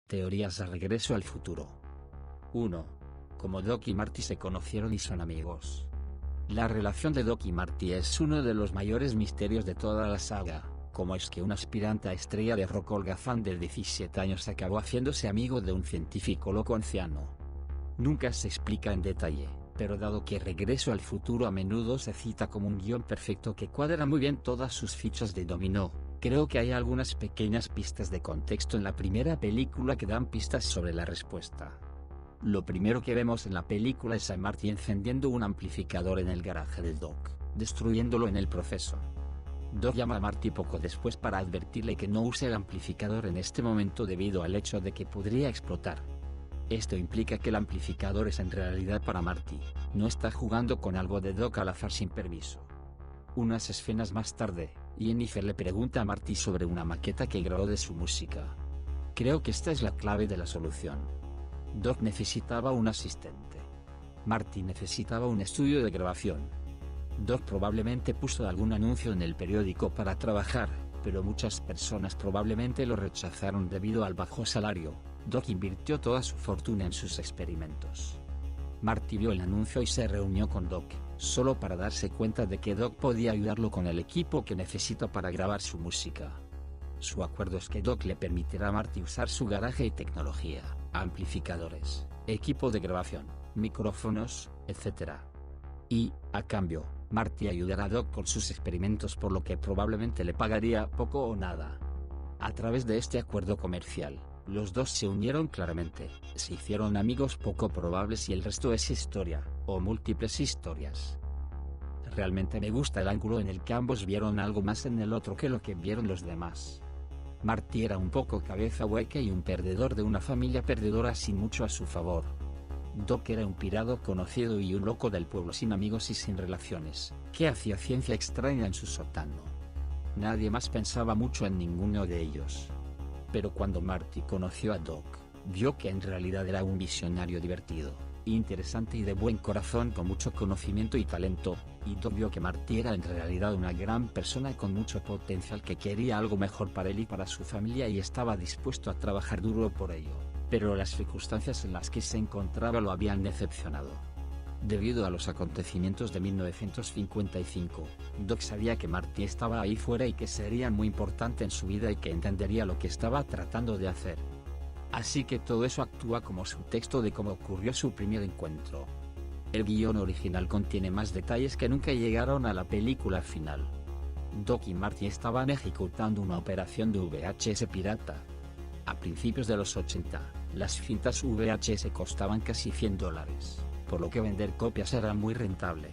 Teorías de Regreso al Futuro. 1. Cómo Doc y Marty se conocieron y son amigos. La relación de Doc y Marty es uno de los mayores misterios de toda la saga. Cómo es que un aspirante a estrella de rock holgazán de 17 años acabó haciéndose amigo de un científico loco anciano. Nunca se explica en detalle, pero dado que Regreso al Futuro a menudo se cita como un guión perfecto que cuadra muy bien todas sus fichas de dominó, creo que hay algunas pequeñas pistas de contexto en la primera película que dan pistas sobre la respuesta. Lo primero que vemos en la película es a Marty encendiendo un amplificador en el garaje del Doc, destruyéndolo en el proceso. Doc llama a Marty poco después para advertirle que no use el amplificador en este momento debido al hecho de que podría explotar. Esto implica que el amplificador es en realidad para Marty, no está jugando con algo de Doc al azar sin permiso. Unas escenas más tarde, Jennifer le pregunta a Marty sobre una maqueta que grabó de su música. Creo que esta es la clave de la solución. Doc necesitaba un asistente. Marty necesitaba un estudio de grabación. Doc probablemente puso algún anuncio en el periódico para trabajar, pero muchas personas probablemente lo rechazaron debido al bajo salario. Doc invirtió toda su fortuna en sus experimentos. Marty vio el anuncio y se reunió con Doc, solo para darse cuenta de que Doc podía ayudarlo con el equipo que necesita para grabar su música. Su acuerdo es que Doc le permitirá a Marty usar su garaje y tecnología, amplificadores, equipo de grabación, micrófonos, etc. Y, a cambio, Marty ayudará a Doc con sus experimentos por lo que probablemente le pagaría poco o nada. A través de este acuerdo comercial, los dos se unieron claramente, se hicieron amigos poco probables y el resto es historia, o múltiples historias. Realmente me gusta el ángulo en el que ambos vieron algo más en el otro que lo que vieron los demás. Marty era un poco cabeza hueca y un perdedor de una familia perdedora sin mucho a su favor. Doc era un pirado conocido y un loco del pueblo sin amigos y sin relaciones, que hacía ciencia extraña en su sótano. Nadie más pensaba mucho en ninguno de ellos. Pero cuando Marty conoció a Doc, vio que en realidad era un visionario divertido, interesante y de buen corazón con mucho conocimiento y talento, y Doc vio que Marty era en realidad una gran persona con mucho potencial que quería algo mejor para él y para su familia y estaba dispuesto a trabajar duro por ello, pero las circunstancias en las que se encontraba lo habían decepcionado. Debido a los acontecimientos de 1955, Doc sabía que Marty estaba ahí fuera y que sería muy importante en su vida y que entendería lo que estaba tratando de hacer. Así que todo eso actúa como subtexto de cómo ocurrió su primer encuentro. El guión original contiene más detalles que nunca llegaron a la película final. Doc y Marty estaban ejecutando una operación de VHS pirata. A principios de los 80, las cintas VHS costaban casi $100. Por lo que vender copias era muy rentable.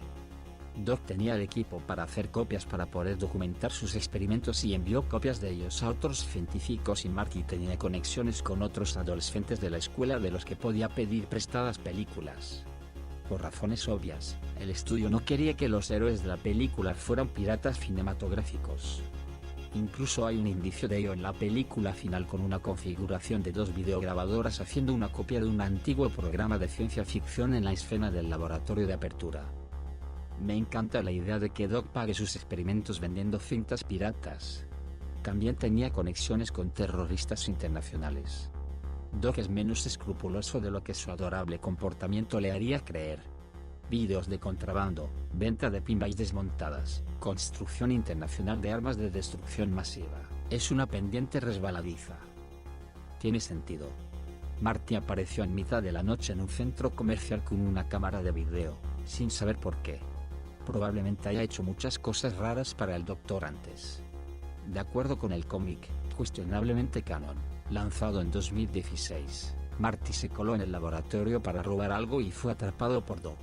Doc tenía el equipo para hacer copias para poder documentar sus experimentos y envió copias de ellos a otros científicos y Marty tenía conexiones con otros adolescentes de la escuela de los que podía pedir prestadas películas. Por razones obvias, el estudio no quería que los héroes de la película fueran piratas cinematográficos. Incluso hay un indicio de ello en la película final con una configuración de 2 videograbadoras haciendo una copia de un antiguo programa de ciencia ficción en la escena del laboratorio de apertura. Me encanta la idea de que Doc pague sus experimentos vendiendo cintas piratas. También tenía conexiones con terroristas internacionales. Doc es menos escrupuloso de lo que su adorable comportamiento le haría creer. Vídeos de contrabando, venta de pinball desmontadas, construcción internacional de armas de destrucción masiva, es una pendiente resbaladiza. Tiene sentido. Marty apareció en mitad de la noche en un centro comercial con una cámara de video, sin saber por qué. Probablemente haya hecho muchas cosas raras para el Doctor antes. De acuerdo con el cómic, cuestionablemente canon, lanzado en 2016, Marty se coló en el laboratorio para robar algo y fue atrapado por Doc.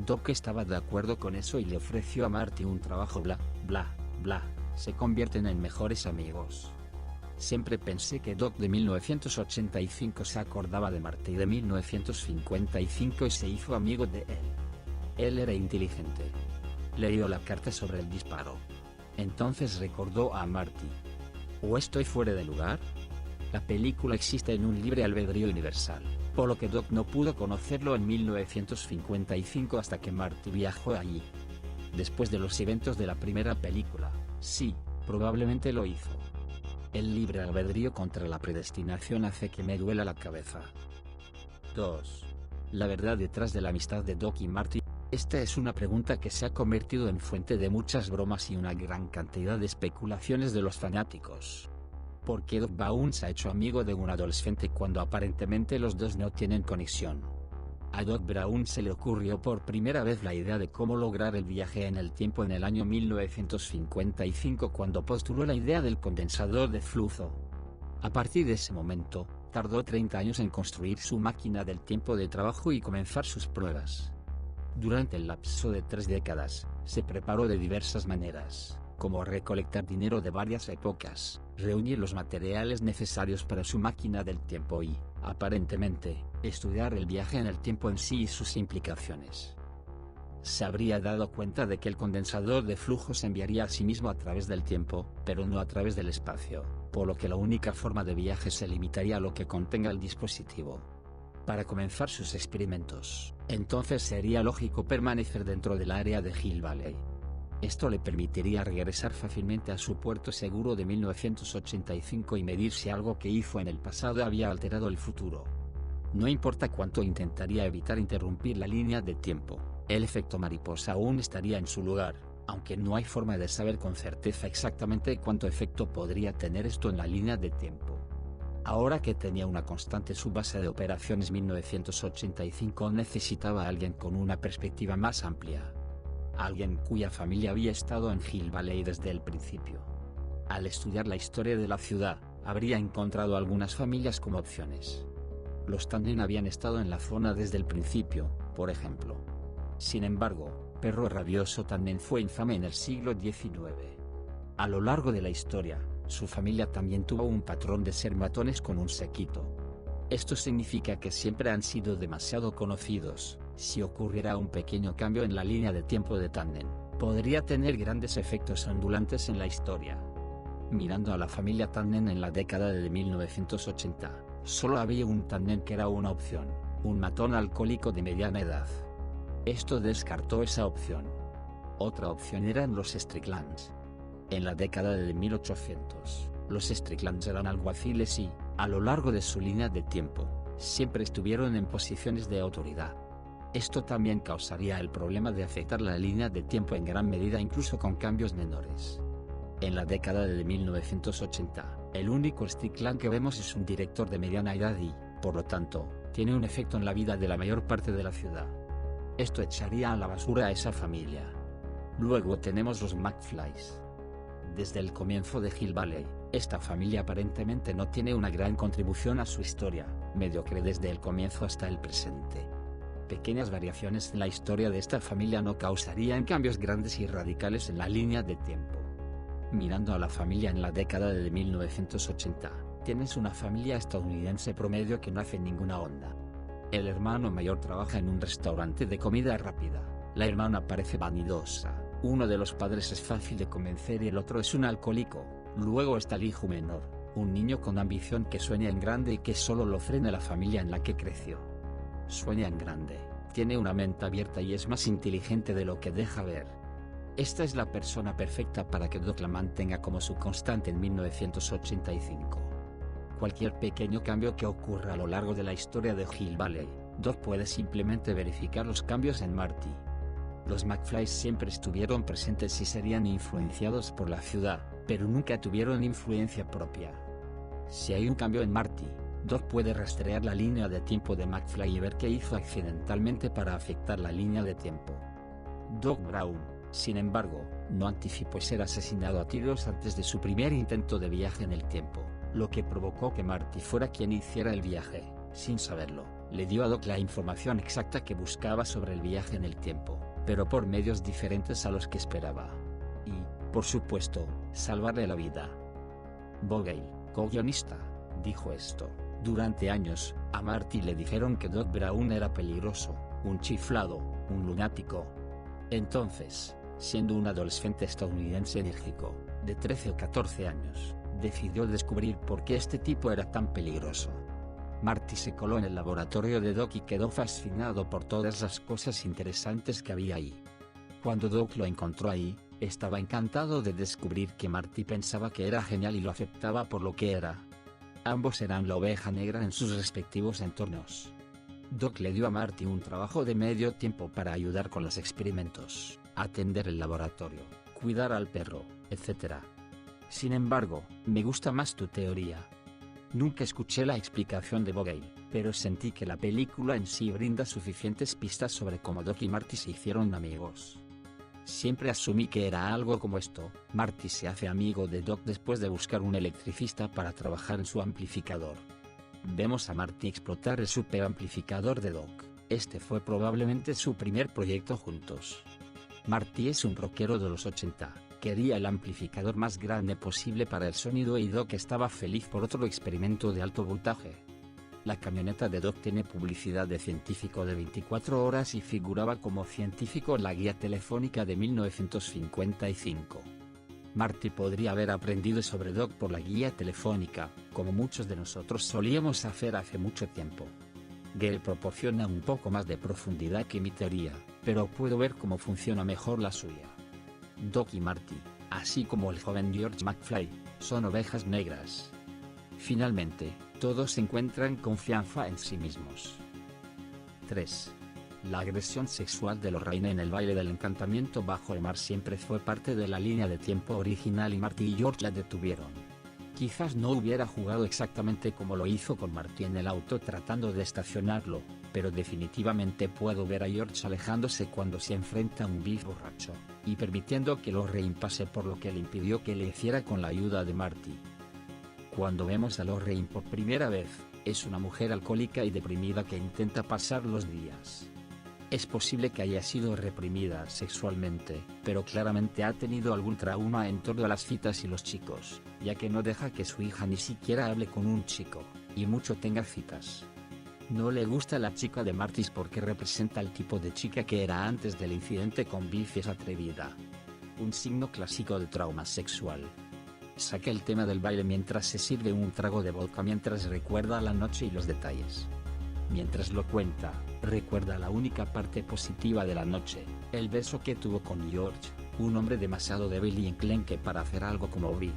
Doc estaba de acuerdo con eso y le ofreció a Marty un trabajo bla, bla, bla, se convierten en mejores amigos. Siempre pensé que Doc de 1985 se acordaba de Marty de 1955 y se hizo amigo de él. Él era inteligente. Leyó la carta sobre el disparo. Entonces recordó a Marty. ¿O estoy fuera de lugar? La película existe en un libre albedrío universal, por lo que Doc no pudo conocerlo en 1955 hasta que Marty viajó allí. Después de los eventos de la primera película, sí, probablemente lo hizo. El libre albedrío contra la predestinación hace que me duela la cabeza. 2. La verdad detrás de la amistad de Doc y Marty. Esta es una pregunta que se ha convertido en fuente de muchas bromas y una gran cantidad de especulaciones de los fanáticos. ¿Por qué Doc Brown se ha hecho amigo de un adolescente cuando aparentemente los dos no tienen conexión? A Doc Brown se le ocurrió por primera vez la idea de cómo lograr el viaje en el tiempo en el año 1955 cuando postuló la idea del condensador de flujo. A partir de ese momento, tardó 30 años en construir su máquina del tiempo de trabajo y comenzar sus pruebas. Durante el lapso de 3 décadas, se preparó de diversas maneras, como recolectar dinero de varias épocas, reunir los materiales necesarios para su máquina del tiempo y, aparentemente, estudiar el viaje en el tiempo en sí y sus implicaciones. Se habría dado cuenta de que el condensador de flujo se enviaría a sí mismo a través del tiempo, pero no a través del espacio, por lo que la única forma de viaje se limitaría a lo que contenga el dispositivo. Para comenzar sus experimentos, entonces sería lógico permanecer dentro del área de Hill Valley. Esto le permitiría regresar fácilmente a su puerto seguro de 1985 y medir si algo que hizo en el pasado había alterado el futuro. No importa cuánto intentaría evitar interrumpir la línea de tiempo, el efecto mariposa aún estaría en su lugar, aunque no hay forma de saber con certeza exactamente cuánto efecto podría tener esto en la línea de tiempo. Ahora que tenía una constante subbase de operaciones 1985 necesitaba a alguien con una perspectiva más amplia. Alguien cuya familia había estado en Hill Valley desde el principio. Al estudiar la historia de la ciudad, habría encontrado algunas familias como opciones. Los Tannen habían estado en la zona desde el principio, por ejemplo. Sin embargo, Perro Rabioso Tannen fue infame en el siglo XIX. A lo largo de la historia, su familia también tuvo un patrón de ser matones con un séquito. Esto significa que siempre han sido demasiado conocidos. Si ocurriera un pequeño cambio en la línea de tiempo de Tannen, podría tener grandes efectos ondulantes en la historia. Mirando a la familia Tannen en la década de 1980, solo había un Tannen que era una opción, un matón alcohólico de mediana edad. Esto descartó esa opción. Otra opción eran los Stricklands. En la década de 1800, los Stricklands eran alguaciles y, a lo largo de su línea de tiempo, siempre estuvieron en posiciones de autoridad. Esto también causaría el problema de afectar la línea de tiempo en gran medida incluso con cambios menores. En la década de 1980, el único Strickland que vemos es un director de mediana edad y, por lo tanto, tiene un efecto en la vida de la mayor parte de la ciudad. Esto echaría a la basura a esa familia. Luego tenemos los McFlys. Desde el comienzo de Hill Valley, esta familia aparentemente no tiene una gran contribución a su historia, mediocre desde el comienzo hasta el presente. Pequeñas variaciones en la historia de esta familia no causarían cambios grandes y radicales en la línea de tiempo. Mirando a la familia en la década de 1980, tienes una familia estadounidense promedio que no hace ninguna onda. El hermano mayor trabaja en un restaurante de comida rápida, la hermana parece vanidosa, uno de los padres es fácil de convencer y el otro es un alcohólico, luego está el hijo menor, un niño con ambición que sueña en grande y que solo lo frena la familia en la que creció. Sueña en grande, tiene una mente abierta y es más inteligente de lo que deja ver. Esta es la persona perfecta para que Doc la mantenga como su constante en 1985. Cualquier pequeño cambio que ocurra a lo largo de la historia de Hill Valley, Doc puede simplemente verificar los cambios en Marty. Los McFlys siempre estuvieron presentes y serían influenciados por la ciudad, pero nunca tuvieron influencia propia. Si hay un cambio en Marty, Doc puede rastrear la línea de tiempo de McFly y ver qué hizo accidentalmente para afectar la línea de tiempo. Doc Brown, sin embargo, no anticipó ser asesinado a tiros antes de su primer intento de viaje en el tiempo, lo que provocó que Marty fuera quien hiciera el viaje. Sin saberlo, le dio a Doc la información exacta que buscaba sobre el viaje en el tiempo, pero por medios diferentes a los que esperaba. Y, por supuesto, salvarle la vida. Vogel, co-guionista, dijo esto: durante años, a Marty le dijeron que Doc Brown era peligroso, un chiflado, un lunático. Entonces, siendo un adolescente estadounidense enérgico, de 13 o 14 años, decidió descubrir por qué este tipo era tan peligroso. Marty se coló en el laboratorio de Doc y quedó fascinado por todas las cosas interesantes que había ahí. Cuando Doc lo encontró ahí, Estaba encantado de descubrir que Marty pensaba que era genial y lo aceptaba por lo que era. Ambos eran la oveja negra en sus respectivos entornos. Doc le dio a Marty un trabajo de medio tiempo para ayudar con los experimentos, atender el laboratorio, cuidar al perro, etc. Sin embargo, me gusta más tu teoría. Nunca escuché la explicación de Vogel, pero sentí que la película en sí brinda suficientes pistas sobre cómo Doc y Marty se hicieron amigos. Siempre asumí que era algo como esto: Marty se hace amigo de Doc después de buscar un electricista para trabajar en su amplificador. Vemos a Marty explotar el superamplificador de Doc. Este fue probablemente su primer proyecto juntos. Marty es un rockero de los 80, quería el amplificador más grande posible para el sonido y Doc estaba feliz por otro experimento de alto voltaje. La camioneta de Doc tiene publicidad de científico de 24 horas y figuraba como científico en la guía telefónica de 1955. Marty podría haber aprendido sobre Doc por la guía telefónica, como muchos de nosotros solíamos hacer hace mucho tiempo. Gale proporciona un poco más de profundidad que mi teoría, pero puedo ver cómo funciona mejor la suya. Doc y Marty, así como el joven George McFly, son ovejas negras. Finalmente, todos encuentran confianza en sí mismos. 3. La agresión sexual de Lorraine en el baile del encantamiento bajo el mar siempre fue parte de la línea de tiempo original y Marty y George la detuvieron. Quizás no hubiera jugado exactamente como lo hizo con Marty en el auto tratando de estacionarlo, pero definitivamente puedo ver a George alejándose cuando se enfrenta a un Biff borracho, y permitiendo que Lorraine pase por lo que le impidió que le hiciera con la ayuda de Marty. Cuando vemos a Lorraine por primera vez, es una mujer alcohólica y deprimida que intenta pasar los días. Es posible que haya sido reprimida sexualmente, pero claramente ha tenido algún trauma en torno a las citas y los chicos, ya que no deja que su hija ni siquiera hable con un chico, y mucho tenga citas. No le gusta la chica de Marty porque representa el tipo de chica que era antes del incidente con Biff y es atrevida. Un signo clásico de trauma sexual. Saca el tema del baile mientras se sirve un trago de vodka mientras recuerda la noche y los detalles. Mientras lo cuenta, recuerda la única parte positiva de la noche, el beso que tuvo con George, un hombre demasiado débil y enclenque para hacer algo como Biff.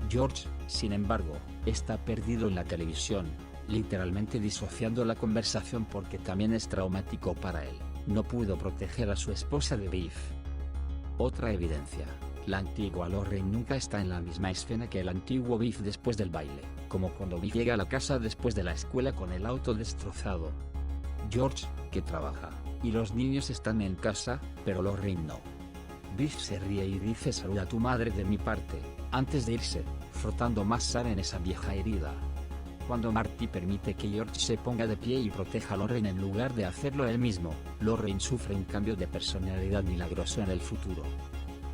George, sin embargo, está perdido en la televisión, literalmente disociando la conversación porque también es traumático para él, no pudo proteger a su esposa de Biff. Otra evidencia. La antigua Lorraine nunca está en la misma escena que el antiguo Biff después del baile, como cuando Biff llega a la casa después de la escuela con el auto destrozado. George, que trabaja, y los niños están en casa, pero Lorraine no. Biff se ríe y dice "saluda a tu madre de mi parte", antes de irse, frotando más sal en esa vieja herida. Cuando Marty permite que George se ponga de pie y proteja a Lorraine en lugar de hacerlo él mismo, Lorraine sufre un cambio de personalidad milagroso en el futuro.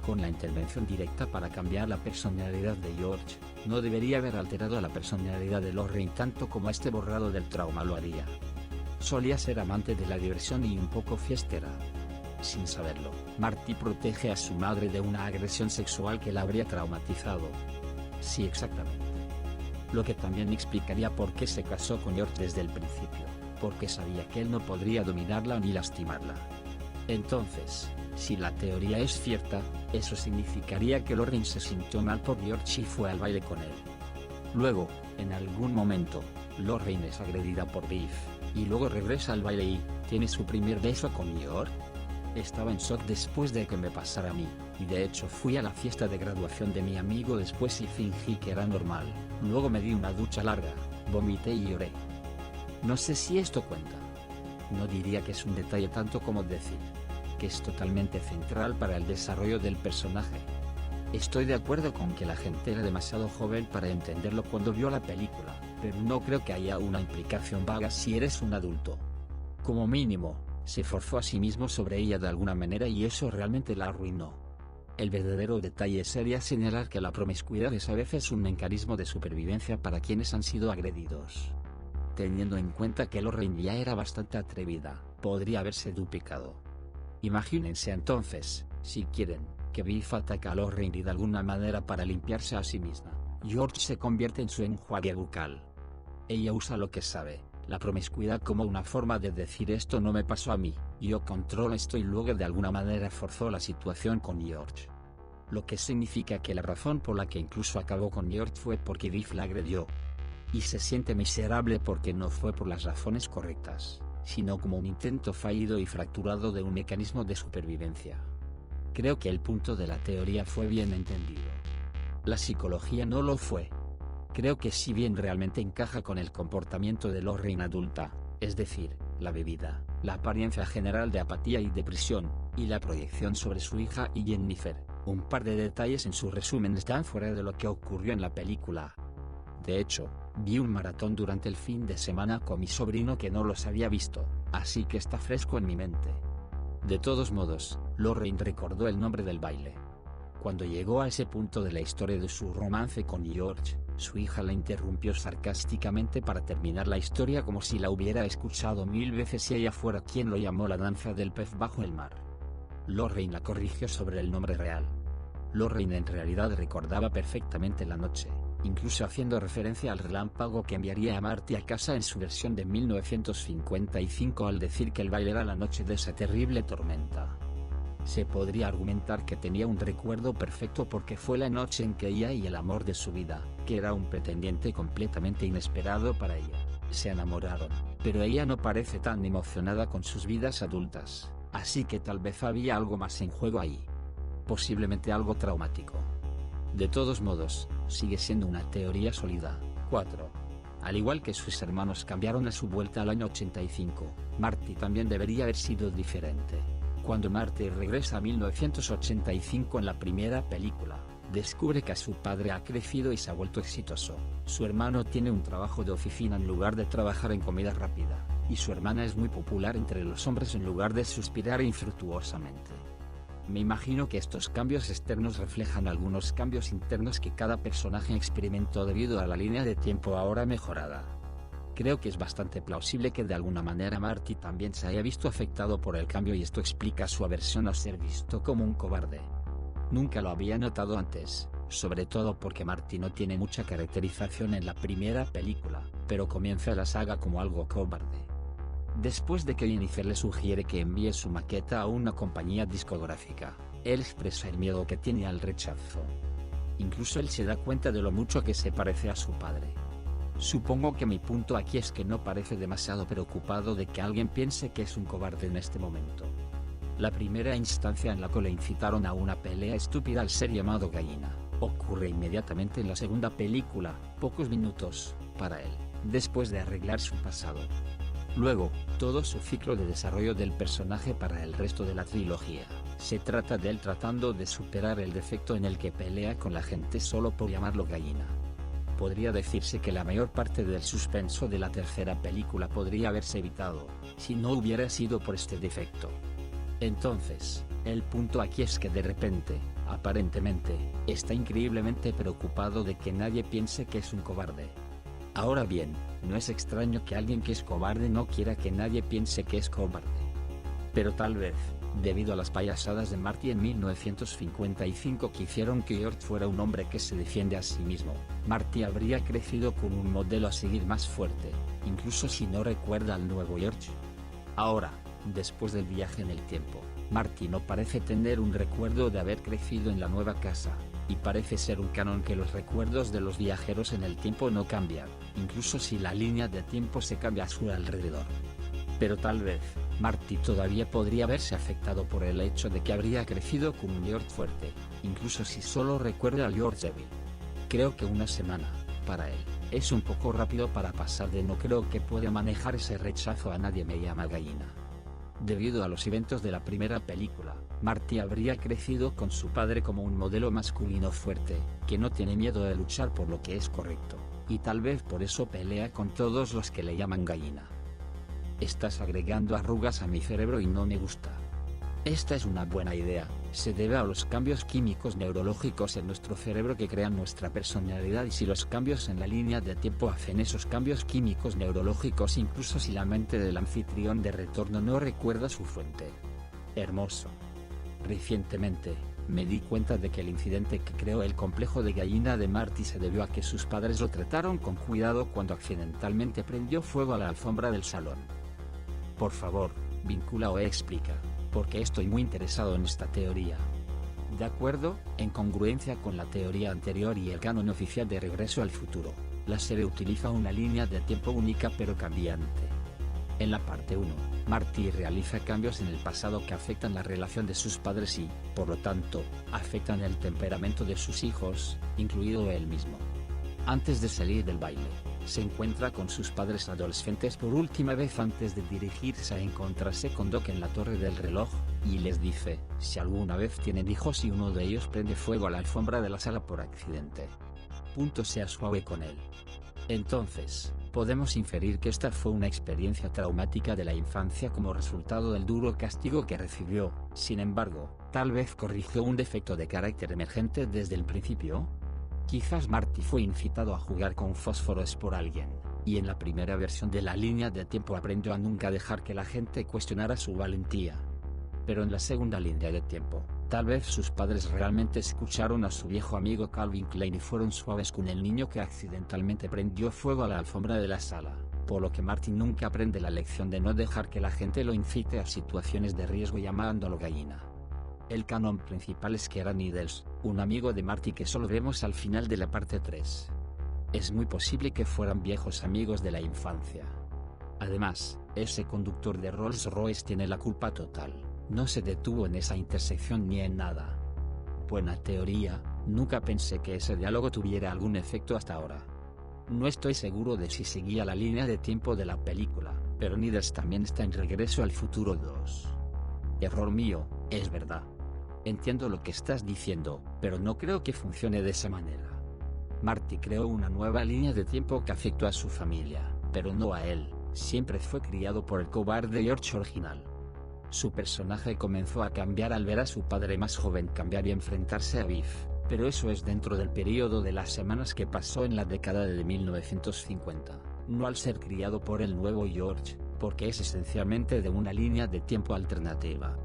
Con la intervención directa para cambiar la personalidad de George, no debería haber alterado a la personalidad de Lorraine tanto como este borrado del trauma lo haría. Solía ser amante de la diversión y un poco fiestera. Sin saberlo, Marty protege a su madre de una agresión sexual que la habría traumatizado. Sí, exactamente. Lo que también explicaría por qué se casó con George desde el principio, porque sabía que él no podría dominarla ni lastimarla. Entonces, si la teoría es cierta, eso significaría que Lorraine se sintió mal por George y fue al baile con él. Luego, en algún momento, Lorraine es agredida por Biff, y luego regresa al baile y tiene su primer beso con George. Estaba en shock después de que me pasara a mí, y de hecho fui a la fiesta de graduación de mi amigo después y fingí que era normal. Luego me di una ducha larga, vomité y lloré. No sé si esto cuenta. No diría que es un detalle tanto como decir que es totalmente central para el desarrollo del personaje. Estoy de acuerdo con que la gente era demasiado joven para entenderlo cuando vio la película, pero no creo que haya una implicación vaga si eres un adulto. Como mínimo, se forzó a sí mismo sobre ella de alguna manera y eso realmente la arruinó. El verdadero detalle sería señalar que la promiscuidad es a veces un mecanismo de supervivencia para quienes han sido agredidos. Teniendo en cuenta que Lorraine ya era bastante atrevida, podría haberse duplicado. Imagínense entonces, si quieren, que Biff ataca a Lorraine de alguna manera para limpiarse a sí misma. George se convierte en su enjuague bucal. Ella usa lo que sabe, la promiscuidad como una forma de decir esto no me pasó a mí, yo controlo esto, y luego de alguna manera forzó la situación con George. Lo que significa que la razón por la que incluso acabó con George fue porque Biff la agredió. Y se siente miserable porque no fue por las razones correctas, sino como un intento fallido y fracturado de un mecanismo de supervivencia. Creo que el punto de la teoría fue bien entendido. La psicología no lo fue. Creo que si bien realmente encaja con el comportamiento de Lorraine adulta, es decir, la bebida, la apariencia general de apatía y depresión, y la proyección sobre su hija y Jennifer, un par de detalles en su resumen están fuera de lo que ocurrió en la película. De hecho, vi un maratón durante el fin de semana con mi sobrino que no los había visto, así que está fresco en mi mente. De todos modos, Lorraine recordó el nombre del baile. Cuando llegó a ese punto de la historia de su romance con George, su hija la interrumpió sarcásticamente para terminar la historia como si la hubiera escuchado 1000 veces y ella fuera quien lo llamó la danza del pez bajo el mar. Lorraine la corrigió sobre el nombre real. Lorraine en realidad recordaba perfectamente la noche, incluso haciendo referencia al relámpago que enviaría a Marty a casa en su versión de 1955 al decir que el baile era la noche de esa terrible tormenta. Se podría argumentar que tenía un recuerdo perfecto porque fue la noche en que ella y el amor de su vida, que era un pretendiente completamente inesperado para ella, se enamoraron, pero ella no parece tan emocionada con sus vidas adultas, así que tal vez había algo más en juego ahí. Posiblemente algo traumático. De todos modos, sigue siendo una teoría sólida. 4. Al igual que sus hermanos cambiaron a su vuelta al año 85, Marty también debería haber sido diferente. Cuando Marty regresa a 1985 en la primera película, descubre que su padre ha crecido y se ha vuelto exitoso, su hermano tiene un trabajo de oficina en lugar de trabajar en comida rápida, y su hermana es muy popular entre los hombres en lugar de suspirar infructuosamente. Me imagino que estos cambios externos reflejan algunos cambios internos que cada personaje experimentó debido a la línea de tiempo ahora mejorada. Creo que es bastante plausible que de alguna manera Marty también se haya visto afectado por el cambio y esto explica su aversión a ser visto como un cobarde. Nunca lo había notado antes, sobre todo porque Marty no tiene mucha caracterización en la primera película, pero comienza la saga como algo cobarde. Después de que Jennifer le sugiere que envíe su maqueta a una compañía discográfica, él expresa el miedo que tiene al rechazo. Incluso él se da cuenta de lo mucho que se parece a su padre. Supongo que mi punto aquí es que no parece demasiado preocupado de que alguien piense que es un cobarde en este momento. La primera instancia en la que le incitaron a una pelea estúpida al ser llamado gallina, ocurre inmediatamente en la segunda película, pocos minutos, para él, después de arreglar su pasado. Luego, todo su ciclo de desarrollo del personaje para el resto de la trilogía, se trata de él tratando de superar el defecto en el que pelea con la gente solo por llamarlo gallina. Podría decirse que la mayor parte del suspenso de la tercera película podría haberse evitado, si no hubiera sido por este defecto. Entonces, el punto aquí es que de repente, aparentemente, está increíblemente preocupado de que nadie piense que es un cobarde. Ahora bien, no es extraño que alguien que es cobarde no quiera que nadie piense que es cobarde. Pero tal vez, debido a las payasadas de Marty en 1955 que hicieron que George fuera un hombre que se defiende a sí mismo, Marty habría crecido con un modelo a seguir más fuerte, incluso si no recuerda al nuevo George. Ahora, después del viaje en el tiempo, Marty no parece tener un recuerdo de haber crecido en la nueva casa, y parece ser un canon que los recuerdos de los viajeros en el tiempo no cambian, incluso si la línea de tiempo se cambia a su alrededor. Pero tal vez, Marty todavía podría verse afectado por el hecho de que habría crecido con un George fuerte, incluso si solo recuerda al George débil. Creo que una semana, para él, es un poco rápido para pasar de no creo que pueda manejar ese rechazo a nadie me llama gallina. Debido a los eventos de la primera película, Marty habría crecido con su padre como un modelo masculino fuerte, que no tiene miedo de luchar por lo que es correcto, y tal vez por eso pelea con todos los que le llaman gallina. Estás agregando arrugas a mi cerebro y no me gusta. Esta es una buena idea, se debe a los cambios químicos neurológicos en nuestro cerebro que crean nuestra personalidad y si los cambios en la línea de tiempo hacen esos cambios químicos neurológicos incluso si la mente del anfitrión de retorno no recuerda su fuente. Hermoso. Recientemente, me di cuenta de que el incidente que creó el complejo de gallina de Marty se debió a que sus padres lo trataron con cuidado cuando accidentalmente prendió fuego a la alfombra del salón. Por favor, vincula o explica, porque estoy muy interesado en esta teoría. De acuerdo, en congruencia con la teoría anterior y el canon oficial de Regreso al Futuro, la serie utiliza una línea de tiempo única pero cambiante. En la parte 1, Marty realiza cambios en el pasado que afectan la relación de sus padres y, por lo tanto, afectan el temperamento de sus hijos, incluido él mismo. Antes de salir del baile, se encuentra con sus padres adolescentes por última vez antes de dirigirse a encontrarse con Doc en la torre del reloj, y les dice, si alguna vez tienen hijos y uno de ellos prende fuego a la alfombra de la sala por accidente, sea suave con él. Entonces, podemos inferir que esta fue una experiencia traumática de la infancia como resultado del duro castigo que recibió. Sin embargo, tal vez corrigió un defecto de carácter emergente desde el principio. Quizás Marty fue incitado a jugar con fósforos por alguien, y en la primera versión de la línea de tiempo aprendió a nunca dejar que la gente cuestionara su valentía. Pero en la segunda línea de tiempo, tal vez sus padres realmente escucharon a su viejo amigo Calvin Klein y fueron suaves con el niño que accidentalmente prendió fuego a la alfombra de la sala, por lo que Marty nunca aprende la lección de no dejar que la gente lo incite a situaciones de riesgo llamándolo gallina. El canon principal es que era Needles, un amigo de Marty que solo vemos al final de la parte 3. Es muy posible que fueran viejos amigos de la infancia. Además, ese conductor de Rolls-Royce tiene la culpa total. No se detuvo en esa intersección ni en nada. Buena teoría, nunca pensé que ese diálogo tuviera algún efecto hasta ahora. No estoy seguro de si seguía la línea de tiempo de la película, pero Needles también está en Regreso al Futuro 2. Error mío, es verdad. Entiendo lo que estás diciendo, pero no creo que funcione de esa manera. Marty creó una nueva línea de tiempo que afectó a su familia, pero no a él. Siempre fue criado por el cobarde George original. Su personaje comenzó a cambiar al ver a su padre más joven cambiar y enfrentarse a Biff, pero eso es dentro del periodo de las semanas que pasó en la década de 1950, no al ser criado por el nuevo George, porque es esencialmente de una línea de tiempo alternativa.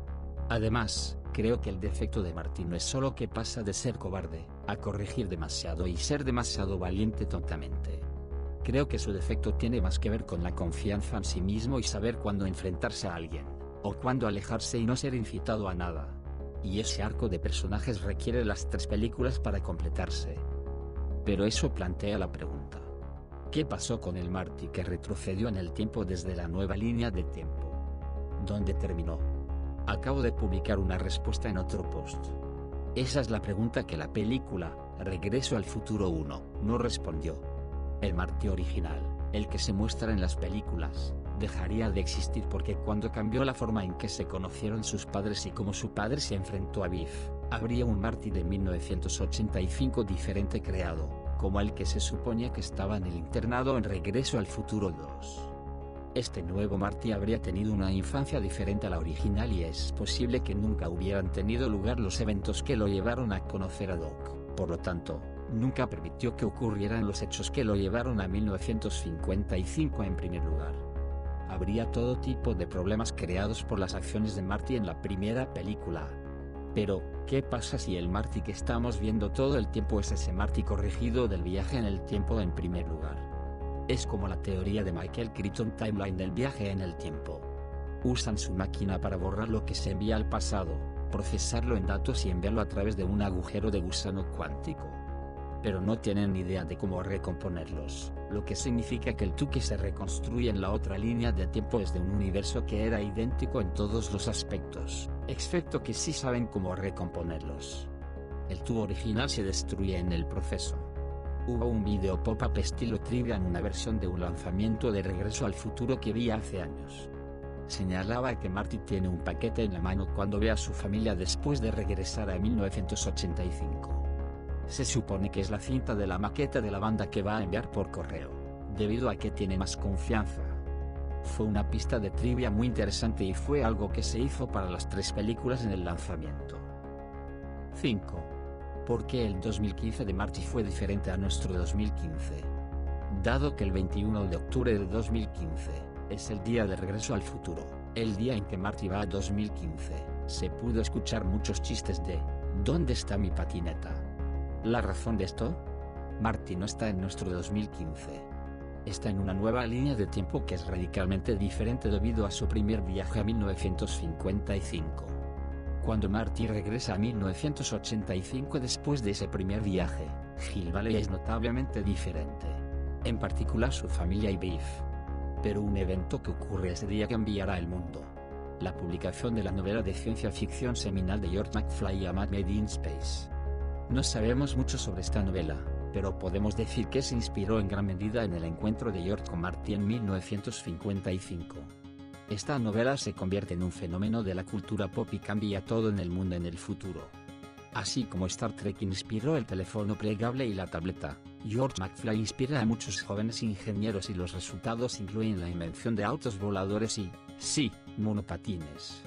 Además, creo que el defecto de Marty no es solo que pasa de ser cobarde, a corregir demasiado y ser demasiado valiente tontamente. Creo que su defecto tiene más que ver con la confianza en sí mismo y saber cuándo enfrentarse a alguien, o cuándo alejarse y no ser incitado a nada. Y ese arco de personajes requiere las 3 películas para completarse. Pero eso plantea la pregunta: ¿qué pasó con el Marty que retrocedió en el tiempo desde la nueva línea de tiempo? ¿Dónde terminó? Acabo de publicar una respuesta en otro post. Esa es la pregunta que la película, Regreso al Futuro 1, no respondió. El Marty original, el que se muestra en las películas, dejaría de existir porque cuando cambió la forma en que se conocieron sus padres y cómo su padre se enfrentó a Biff, habría un Marty de 1985 diferente creado, como el que se suponía que estaba en el internado en Regreso al Futuro 2. Este nuevo Marty habría tenido una infancia diferente a la original y es posible que nunca hubieran tenido lugar los eventos que lo llevaron a conocer a Doc, por lo tanto, nunca permitió que ocurrieran los hechos que lo llevaron a 1955 en primer lugar. Habría todo tipo de problemas creados por las acciones de Marty en la primera película. Pero, ¿qué pasa si el Marty que estamos viendo todo el tiempo es ese Marty corregido del viaje en el tiempo en primer lugar? Es como la teoría de Michael Crichton Timeline del viaje en el tiempo. Usan su máquina para borrar lo que se envía al pasado, procesarlo en datos y enviarlo a través de un agujero de gusano cuántico. Pero no tienen ni idea de cómo recomponerlos, lo que significa que el tú que se reconstruye en la otra línea de tiempo es de un universo que era idéntico en todos los aspectos, excepto que sí saben cómo recomponerlos. El tú original se destruye en el proceso. Hubo un video pop-up estilo trivia en una versión de un lanzamiento de Regreso al Futuro que vi hace años. Señalaba que Marty tiene un paquete en la mano cuando ve a su familia después de regresar a 1985. Se supone que es la cinta de la maqueta de la banda que va a enviar por correo, debido a que tiene más confianza. Fue una pista de trivia muy interesante y fue algo que se hizo para las 3 películas en el lanzamiento. 5. ¿Por qué el 2015 de Marty fue diferente a nuestro 2015? Dado que el 21 de octubre de 2015 es el día de Regreso al Futuro, el día en que Marty va a 2015, se pudo escuchar muchos chistes de ¿Dónde está mi patineta? ¿La razón de esto? Marty no está en nuestro 2015. Está en una nueva línea de tiempo que es radicalmente diferente debido a su primer viaje a 1955. Cuando Marty regresa a 1985 después de ese primer viaje, Hill Valley es notablemente diferente. En particular su familia y Biff. Pero un evento que ocurre ese día cambiará el mundo. La publicación de la novela de ciencia ficción seminal de George McFly llamada Made in Space. No sabemos mucho sobre esta novela, pero podemos decir que se inspiró en gran medida en el encuentro de George con Marty en 1955. Esta novela se convierte en un fenómeno de la cultura pop y cambia todo en el mundo en el futuro. Así como Star Trek inspiró el teléfono plegable y la tableta, George McFly inspira a muchos jóvenes ingenieros y los resultados incluyen la invención de autos voladores y, sí, monopatines.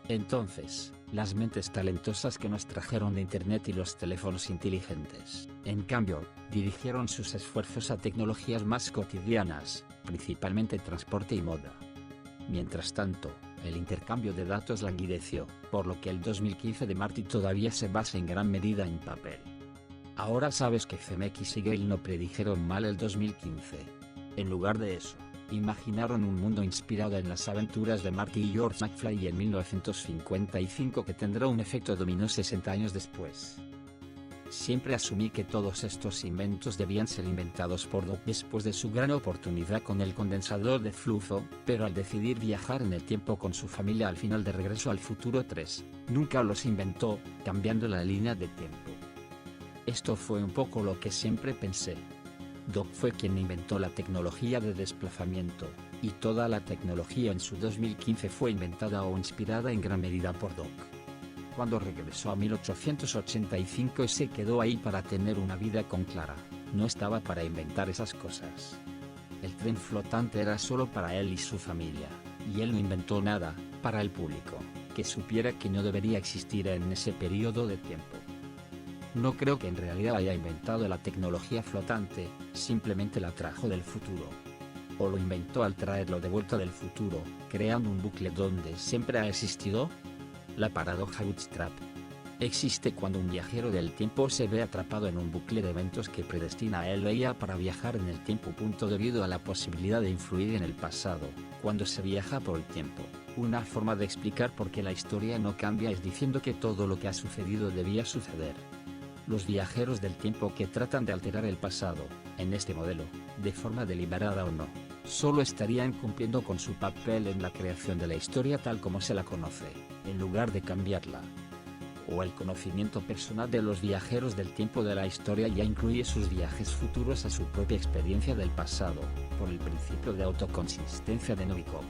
Entonces, las mentes talentosas que nos trajeron de Internet y los teléfonos inteligentes, en cambio, dirigieron sus esfuerzos a tecnologías más cotidianas, principalmente transporte y moda. Mientras tanto, el intercambio de datos languideció, por lo que el 2015 de Marty todavía se basa en gran medida en papel. Ahora sabes que CMX y Gale no predijeron mal el 2015. En lugar de eso, imaginaron un mundo inspirado en las aventuras de Marty y George McFly en 1955 que tendrá un efecto dominó 60 años después. Siempre asumí que todos estos inventos debían ser inventados por Doc después de su gran oportunidad con el condensador de flujo, pero al decidir viajar en el tiempo con su familia al final de Regreso al Futuro 3, nunca los inventó, cambiando la línea de tiempo. Esto fue un poco lo que siempre pensé. Doc fue quien inventó la tecnología de desplazamiento, y toda la tecnología en su 2015 fue inventada o inspirada en gran medida por Doc. Cuando regresó a 1885 y se quedó ahí para tener una vida con Clara, no estaba para inventar esas cosas. El tren flotante era solo para él y su familia, y él no inventó nada, para el público, que supiera que no debería existir en ese periodo de tiempo. No creo que en realidad haya inventado la tecnología flotante, simplemente la trajo del futuro. O lo inventó al traerlo de vuelta del futuro, creando un bucle donde siempre ha existido. La paradoja Bootstrap existe cuando un viajero del tiempo se ve atrapado en un bucle de eventos que predestina a él o ella para viajar en el tiempo. Debido a la posibilidad de influir en el pasado, cuando se viaja por el tiempo, una forma de explicar por qué la historia no cambia es diciendo que todo lo que ha sucedido debía suceder. Los viajeros del tiempo que tratan de alterar el pasado, en este modelo, de forma deliberada o no, solo estarían cumpliendo con su papel en la creación de la historia tal como se la conoce, en lugar de cambiarla. O el conocimiento personal de los viajeros del tiempo de la historia ya incluye sus viajes futuros a su propia experiencia del pasado, por el principio de autoconsistencia de Novikov.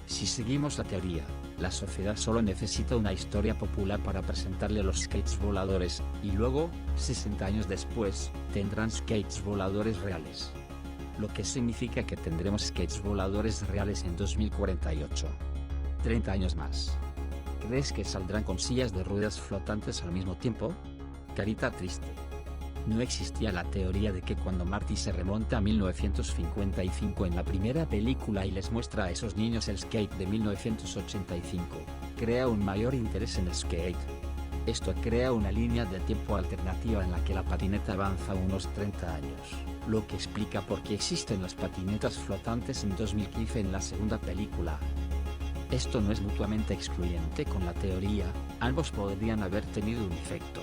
Si seguimos la teoría, la sociedad solo necesita una historia popular para presentarle los skates voladores, y luego, 60 años después, tendrán skates voladores reales. Lo que significa que tendremos skates voladores reales en 2048. 30 años más. ¿Crees que saldrán con sillas de ruedas flotantes al mismo tiempo? Carita triste. No existía la teoría de que cuando Marty se remonta a 1955 en la primera película y les muestra a esos niños el skate de 1985, crea un mayor interés en el skate. Esto crea una línea de tiempo alternativa en la que la patineta avanza unos 30 años, lo que explica por qué existen las patinetas flotantes en 2015 en la segunda película. Esto no es mutuamente excluyente con la teoría, ambos podrían haber tenido un efecto.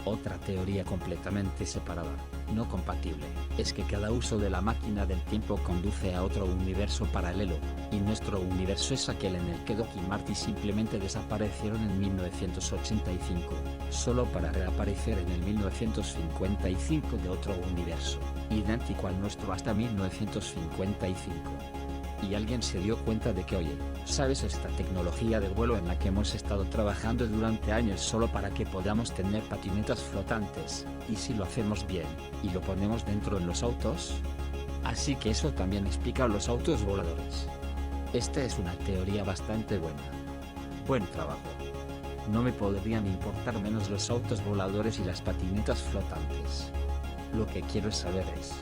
Otra teoría completamente separada, no compatible, es que cada uso de la máquina del tiempo conduce a otro universo paralelo, y nuestro universo es aquel en el que Doc y Marty simplemente desaparecieron en 1985, solo para reaparecer en el 1955 de otro universo, idéntico al nuestro hasta 1955. Y alguien se dio cuenta de que oye, ¿sabes esta tecnología de vuelo en la que hemos estado trabajando durante años solo para que podamos tener patinetas flotantes, y si lo hacemos bien, y lo ponemos dentro en los autos? Así que eso también explica los autos voladores. Esta es una teoría bastante buena. Buen trabajo. No me podrían importar menos los autos voladores y las patinetas flotantes. Lo que quiero saber es,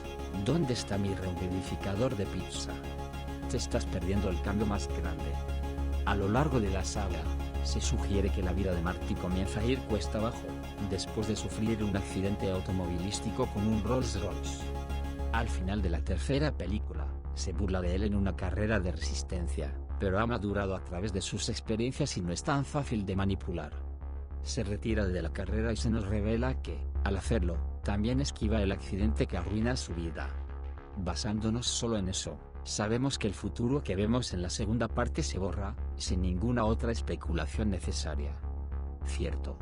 ¿dónde está mi rehumidificador de pizza? Te estás perdiendo el cambio más grande. A lo largo de la saga, Se sugiere que la vida de Marty comienza a ir cuesta abajo, después de sufrir un accidente automovilístico con un Rolls-Royce. Al final de la tercera película, se burla de él en una carrera de resistencia, pero ha madurado a través de sus experiencias y no es tan fácil de manipular. Se retira de la carrera y se nos revela que, al hacerlo, también esquiva el accidente que arruina su vida. Basándonos solo en eso, sabemos que el futuro que vemos en la segunda parte se borra, sin ninguna otra especulación necesaria. Cierto.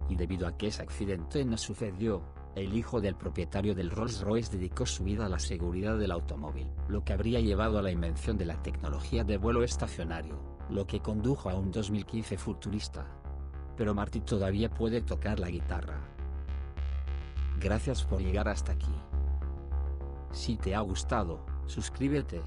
Y debido a que ese accidente no sucedió, el hijo del propietario del Rolls-Royce dedicó su vida a la seguridad del automóvil, lo que habría llevado a la invención de la tecnología de vuelo estacionario, lo que condujo a un 2015 futurista. Pero Marty todavía puede tocar la guitarra. Gracias por llegar hasta aquí. Si te ha gustado, suscríbete.